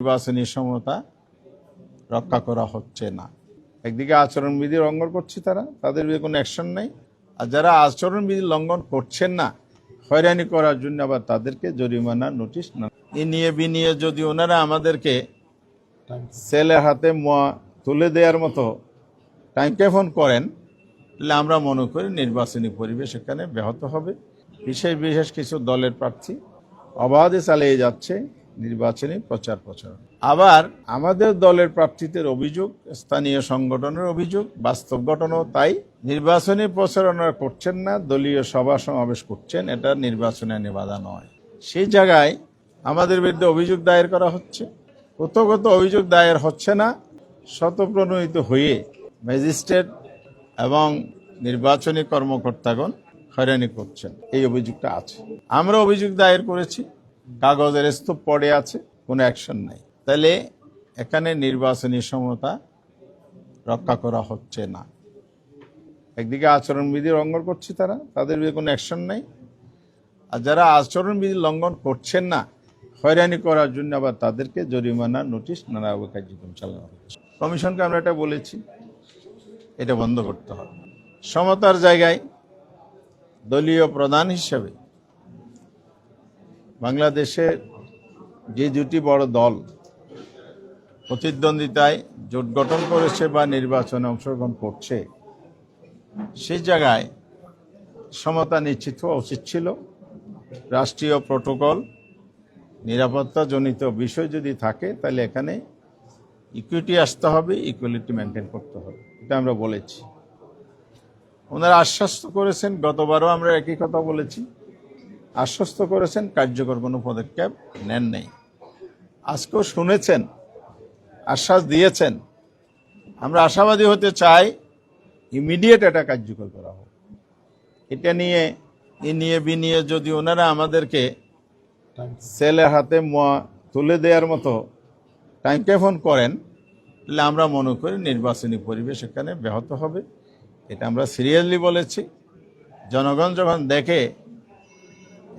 নির্বাচনী সমতা রক্ষা করা হচ্ছে না। একদিকে আচরণবিধি লঙ্ঘন করছে তাদের বিরুদ্ধে কোনো অ্যাকশন নেই, আর যারা আচরণবিধি লঙ্ঘন করছেন না হয়রানি করার জন্য আবার তাদেরকে জরিমানা নোটিশ না বিনিয়ে যদি ওনারা আমাদেরকে ছেলের হাতে তুলে দেওয়ার মতো টাইম কেফন করেন, তাহলে আমরা মনে করি নির্বাচনী পরিবেশ এখানে ব্যাহত হবে। বিশেষ কিছু দলের প্রার্থী অবাধে চালিয়ে যাচ্ছে নির্বাচনী প্রচার। আবার আমাদের দলের প্রার্থীদের অভিযোগ, স্থানীয় সংগঠনের অভিযোগ, বাস্তব ঘটনাও তাই। নির্বাচনী প্রচারণা করছেন না, দলীয় সভা সমাবেশ করছেন, এটা নির্বাচনী আইনে বাধা নয়। সেই জায়গায় আমাদের বিরুদ্ধে অভিযোগ দায়ের করা হচ্ছে। প্রথমত অভিযোগ দায়ের হচ্ছে না, শতপ্রণোদিত হয়ে ম্যাজিস্ট্রেট এবং নির্বাচনী কর্মকর্তাগণ হয়রানি করছেন, এই অভিযোগটা আছে। আমরা অভিযোগ দায়ের করেছি, কাগজের স্তূপ পড়ে আছে, কোনো অ্যাকশন নাই। তাহলে এখানে নির্বাচনী সমতা রক্ষা করা হচ্ছে না। একদিকে আচরণবিধি লঙ্ঘন করছে তাদের বিরুদ্ধে কোনো অ্যাকশন নাই, আর যারা আচরণবিধি লঙ্ঘন করছেন না হয়রানি করার জন্য আবার তাদেরকে জরিমানা নোটিশ নানাভাবে কার্যক্রম চালানো হচ্ছে। কমিশনকে আমরা এটা বলেছি, এটা বন্ধ করতে হবে। সমতার জায়গায় দলীয় প্রধান হিসেবে বাংলাদেশের যে দুটি বড় দল প্রতিদ্বন্দ্বিতায় জোট গঠন করেছে বা নির্বাচনে অংশগ্রহণ করছে, সেই জায়গায় সমতা নিশ্চিত হওয়া উচিত ছিল। রাষ্ট্রীয় প্রোটোকল, নিরাপত্তাজনিত বিষয় যদি থাকে তাহলে এখানে ইকুইটি আসতে হবে, ইকুয়ালিটি মেনটেন করতে হবে, এটা আমরা বলেছি। ওনারা আশ্বস্ত করেছেন, গতবারও আমরা একই কথা বলেছি, আশ্বস্ত করেছেন, কার্যকর কোনো পদক্ষেপ নেন নেই। আজকেও শুনেছেন, আশ্বাস দিয়েছেন। আমরা আশাবাদী হতে চাই ইমিডিয়েট এটা কার্যকর করা হোক। এটা বিনিয়ে যদি ওনারা আমাদেরকে ছেলের হাতে তুলে দেওয়ার মতো টাইম কেফন করেন, তাহলে আমরা মনে করি নির্বাচনী পরিবেশ এখানে ব্যাহত হবে। এটা আমরা সিরিয়াসলি বলেছি। জনগণ যখন দেখে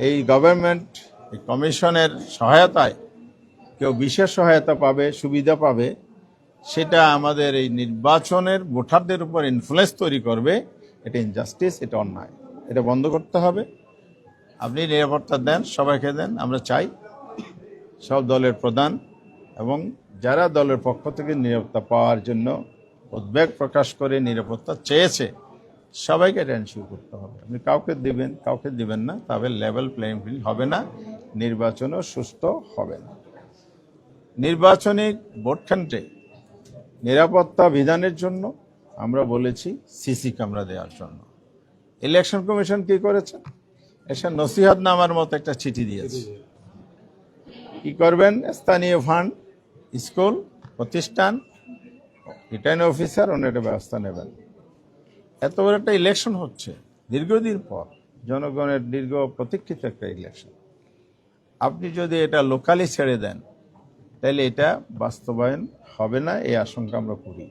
এই গভর্নমেন্ট, এই কমিশনের সহায়তায় কেউ বিশেষ সহায়তা পাবে, সুবিধা পাবে, সেটা আমাদের এই নির্বাচনের ভোটারদের উপর ইনফ্লুয়েন্স তৈরি করবে। এটা ইনজাস্টিস, এটা অন্যায়, এটা বন্ধ করতে হবে। আপনি নিরাপত্তা দেন, সবাইকে দেন। আমরা চাই সব দলের প্রধান এবং যারা দলের পক্ষ থেকে নিরাপত্তা পাওয়ার জন্য উদ্বেগ প্রকাশ করে নিরাপত্তা চেয়েছে, সবাইকে এটা এনশিওর করতে হবে। আপনি কাউকে দিবেন না, তবে লেভেল প্লেইং ফিল্ড হবে না, নির্বাচনও সুষ্ঠু হবে না। নির্বাচনী ভোট কেন্দ্রে নিরাপত্তা বিধানের জন্য আমরা বলেছি সিসি ক্যামেরা দেওয়ার জন্য। ইলেকশন কমিশন কি করেছে? এসে নসিহত নামার মতো একটা চিঠি দিয়েছে। কি করবেন? স্থানীয় ফান্ড, স্কুল, প্রতিষ্ঠান, রিটার্নিং অফিসার ওনারা ব্যবস্থা নেবেন। এত বড় একটা ইলেকশন হচ্ছে দীর্ঘদিন পর, জনগণের দীর্ঘ প্রতীক্ষিত একটা ইলেকশন। আপনি যদি এটা লোকালি ছেড়ে দেন তাহলে এটা বাস্তবায়ন হবে না, এই আশঙ্কা আমরা করি।